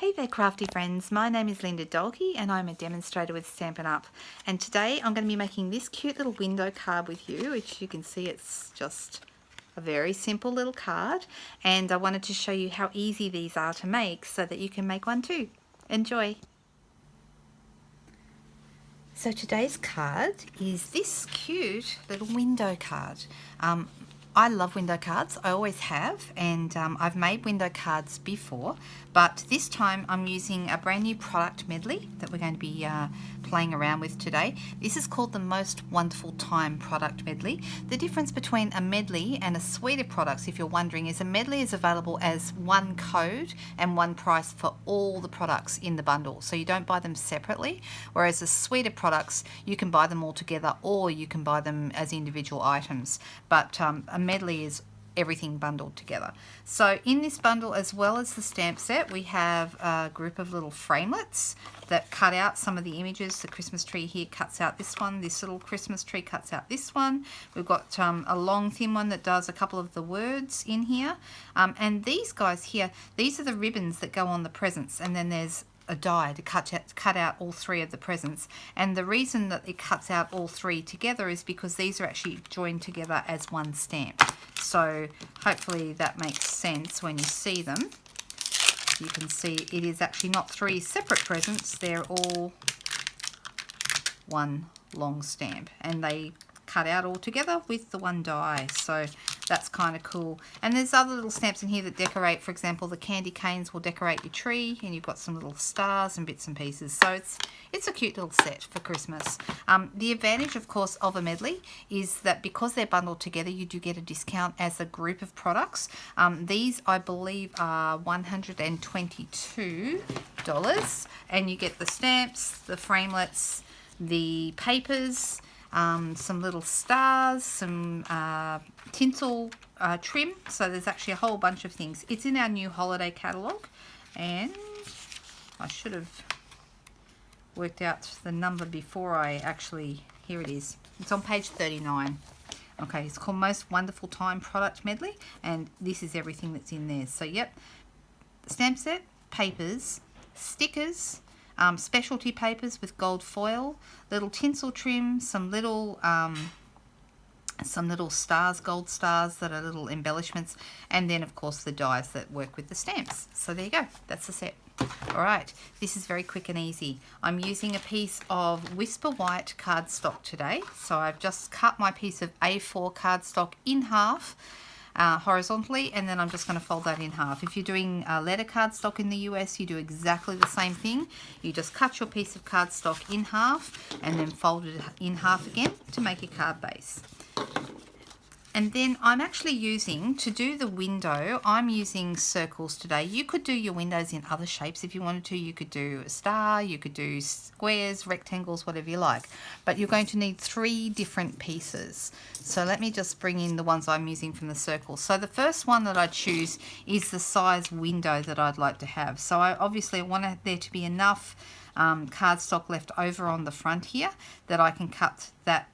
Hey there crafty friends, my name is Linda Dolke and I'm a demonstrator with Stampin' Up, and today I'm going to be making this cute little window card with you, which you can see it's just a very simple little card, and I wanted to show you how easy these are to make so that you can make one too. Enjoy! So today's card is this cute little window card. I love window cards, I always have, and I've made window cards before, but this time I'm using a brand new product medley that we're going to be playing around with today. This is called the Most Wonderful Time product medley. The difference between a medley and a suite of products, if you're wondering, is a medley is available as one code and one price for all the products in the bundle, so you don't buy them separately, whereas a suite of products you can buy them all together or you can buy them as individual items, but a medley is everything bundled together. So in this bundle, as well as the stamp set, we have a group of little framelits that cut out some of the images. The Christmas tree here cuts out this one, this little Christmas tree cuts out this one. We've got a long thin one that does a couple of the words in here, and these guys here, these are the ribbons that go on the presents, and then there's a die to cut out all three of the presents. And the reason that it cuts out all three together is because these are actually joined together as one stamp. So hopefully that makes sense when you see them. You can see it is actually not three separate presents, they're all one long stamp, and they cut out all together with the one die, so that's kind of cool. And there's other little stamps in here that decorate, for example, the candy canes will decorate your tree, and you've got some little stars and bits and pieces, so it's a cute little set for Christmas. The advantage, of course, of a medley is that because they're bundled together, you do get a discount as a group of products. These, I believe, are $122, and you get the stamps, the framelits, the papers, some little stars, some tinsel trim, so there's actually a whole bunch of things. It's in our new holiday catalogue, and I should have worked out the number before I actually, here it is, it's on page 39. Okay, it's called Most Wonderful Time product medley, and this is everything that's in there. So yep, stamp set, papers, stickers, specialty papers with gold foil, little tinsel trim, some little stars, gold stars that are little embellishments, and then of course the dies that work with the stamps. So there you go, that's the set. Alright, this is very quick and easy. I'm using a piece of Whisper White cardstock today, so I've just cut my piece of A4 cardstock in half, horizontally, and then I'm just going to fold that in half. If you're doing letter cardstock in the US, you do exactly the same thing. You just cut your piece of cardstock in half and then fold it in half again to make a card base. And then I'm actually using, to do the window, I'm using circles today. You could do your windows in other shapes if you wanted to. You could do a star, you could do squares, rectangles, whatever you like. But you're going to need 3 different pieces. So let me just bring in the ones I'm using from the circles. So the first one that I choose is the size window that I'd like to have. So I obviously want there to be enough cardstock left over on the front here that I can cut that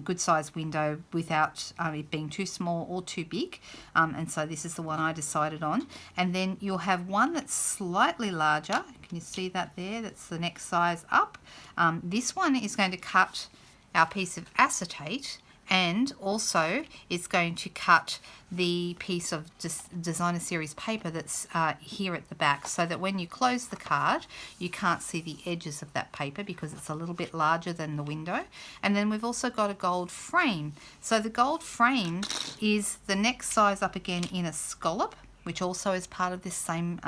good size window without it being too small or too big, and so this is the one I decided on. And then you'll have one that's slightly larger. Can you see that there? That's the next size up. This one is going to cut our piece of acetate, and also it's going to cut the piece of designer series paper that's here at the back, so that when you close the card you can't see the edges of that paper because it's a little bit larger than the window. And then we've also got a gold frame. So the gold frame is the next size up again in a scallop, which also is part of this same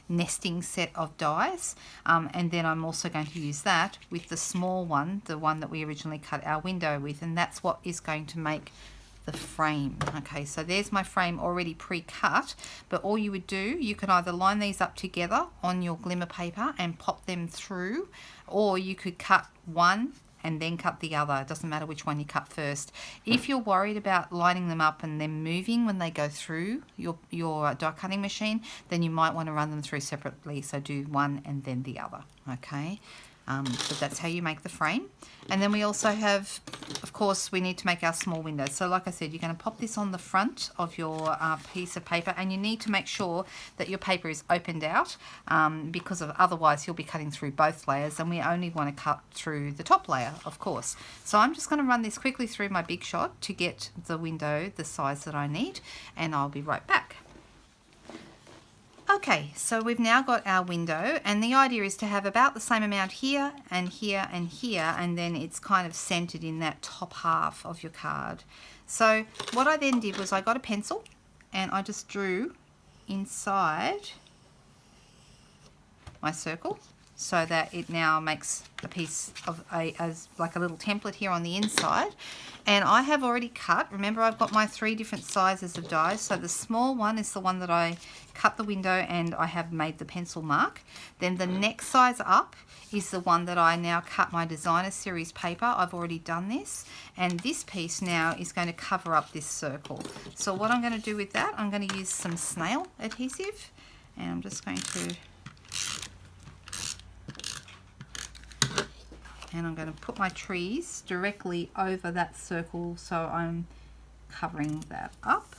nesting set of dies. And then I'm also going to use that with the small one, the one that we originally cut our window with, and that's what is going to make the frame. Okay, so there's my frame already pre-cut, but all you would do, you can either line these up together on your glimmer paper and pop them through, or you could cut one and then cut the other. It doesn't matter which one you cut first. If you're worried about lining them up and then moving when they go through your die cutting machine, then you might want to run them through separately. So do one and then the other. Okay. But that's how you make the frame. And then we also have, of course, we need to make our small windows. So like I said, you're going to pop this on the front of your piece of paper, and you need to make sure that your paper is opened out because otherwise you'll be cutting through both layers, and we only want to cut through the top layer, of course. So I'm just going to run this quickly through my Big Shot to get the window the size that I need, and I'll be right back. Okay, so we've now got our window, and the idea is to have about the same amount here and here and here, and then it's kind of centered in that top half of your card. So what I then did was I got a pencil and I just drew inside my circle so that it now makes a piece of like a little template here on the inside. And I have already cut, remember I've got my 3 different sizes of dies, so the small one is the one that I cut the window and I have made the pencil mark. Then the next size up is the one that I now cut my designer series paper. I've already done this, and this piece now is going to cover up this circle. So what I'm going to do with that, I'm going to use some snail adhesive, and I'm just going to put my trees directly over that circle, so I'm covering that up.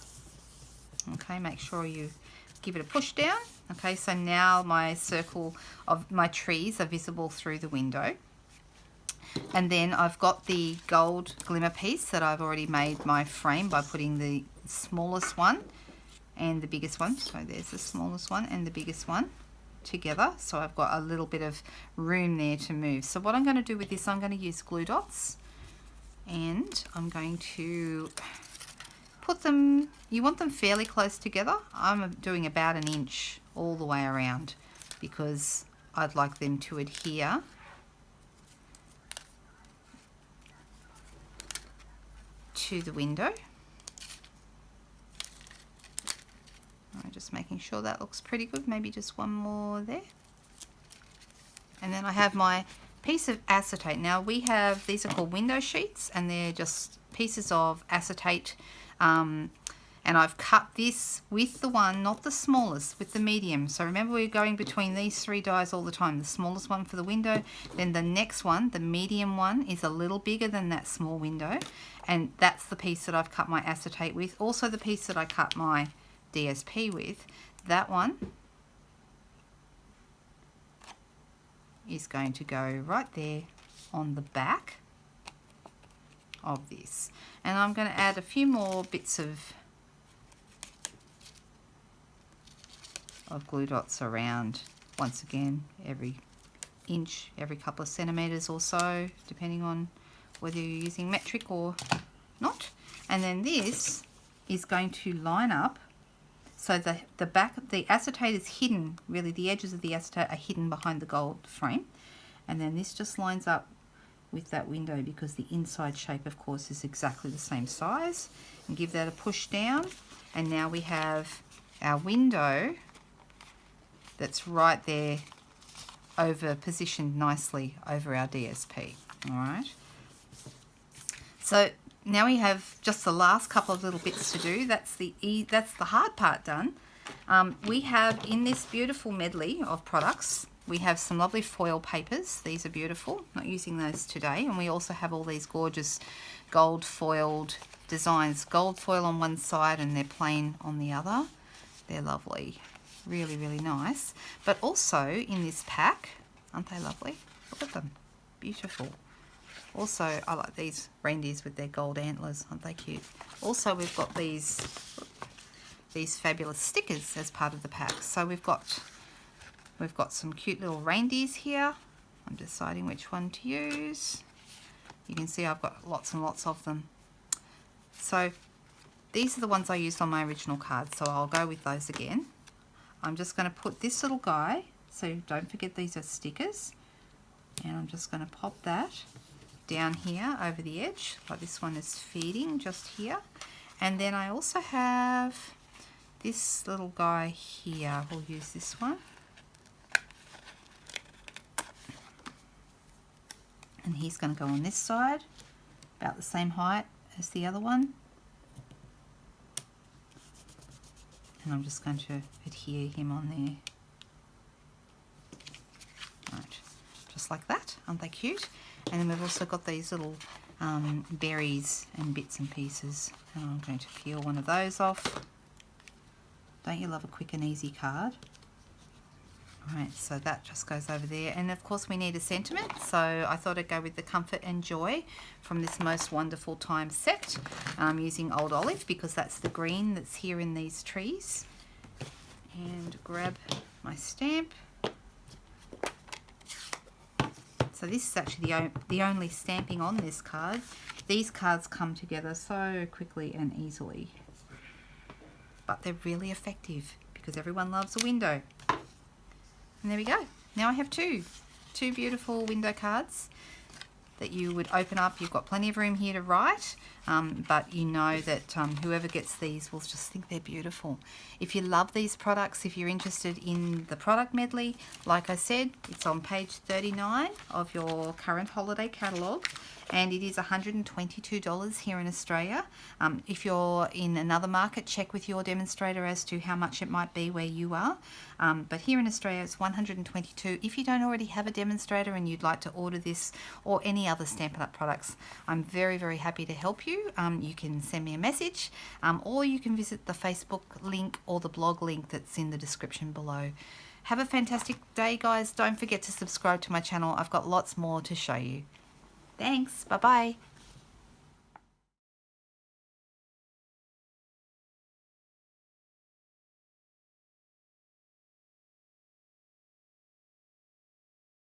Okay, make sure you give it a push down. Okay, so now my circle of my trees are visible through the window. And then I've got the gold glimmer piece that I've already made my frame by putting the smallest one and the biggest one. So there's the smallest one and the biggest one together, so I've got a little bit of room there to move. So what I'm going to do with this, I'm going to use glue dots, and I'm going to put them, you want them fairly close together. I'm doing about 1 inch all the way around because I'd like them to adhere to the window. I'm just making sure that looks pretty good, maybe just one more there. And then I have my piece of acetate. Now we have, these are called window sheets, and they're just pieces of acetate, and I've cut this with the one, not the smallest, with the medium. So remember, we're going between these 3 dies all the time. The smallest one for the window, then the next one, the medium one, is a little bigger than that small window, and that's the piece that I've cut my acetate with. Also the piece that I cut my DSP with, that one is going to go right there on the back of this. And I'm going to add a few more bits of glue dots around, once again, every inch, every couple of centimeters or so, depending on whether you're using metric or not. And then this is going to line up. So the back of the acetate is hidden, really the edges of the acetate are hidden behind the gold frame. And then this just lines up with that window because the inside shape, of course, is exactly the same size. And give that a push down. And now we have our window that's right there, over positioned nicely over our DSP. All right. So now we have just the last couple of little bits to do. That's the hard part done. We have in this beautiful medley of products, we have some lovely foil papers. These are beautiful. Not using those today. And we also have all these gorgeous gold foiled designs. Gold foil on one side and they're plain on the other. They're lovely. Really, really nice. But also in this pack, aren't they lovely? Look at them. Beautiful. Also, I like these reindeers with their gold antlers, aren't they cute? Also, we've got these fabulous stickers as part of the pack. So we've got some cute little reindeers here. I'm deciding which one to use. You can see I've got lots and lots of them. So these are the ones I used on my original card, so I'll go with those again. I'm just going to put this little guy, so don't forget these are stickers, and I'm just going to pop that down here over the edge, like this one is feeding just here. And then I also have this little guy here. We'll use this one. And he's going to go on this side, about the same height as the other one. And I'm just going to adhere him on there. Right, just just like that. Aren't they cute? And then we've also got these little berries and bits and pieces. And I'm going to peel one of those off. Don't you love a quick and easy card? Alright, so that just goes over there. And of course we need a sentiment, so I thought I'd go with the Comfort and Joy from this Most Wonderful Time set. I'm using Old Olive because that's the green that's here in these trees. And grab my stamp. So this is actually the only stamping on this card. These cards come together so quickly and easily. But they're really effective because everyone loves a window. And there we go. Now I have two beautiful window cards that you would open up. You've got plenty of room here to write, but you know that whoever gets these will just think they're beautiful. If you love these products, if you're interested in the product medley, like I said, it's on page 39 of your current holiday catalogue, and it is $122 here in Australia. If you're in another market, check with your demonstrator as to how much it might be where you are. But here in Australia, it's $122. If you don't already have a demonstrator and you'd like to order this or any other Stampin' Up! Products, I'm very, very happy to help you. You can send me a message, or you can visit the Facebook link or the blog link that's in the description below. Have a fantastic day, guys. Don't forget to subscribe to my channel. I've got lots more to show you. Thanks. Bye-bye.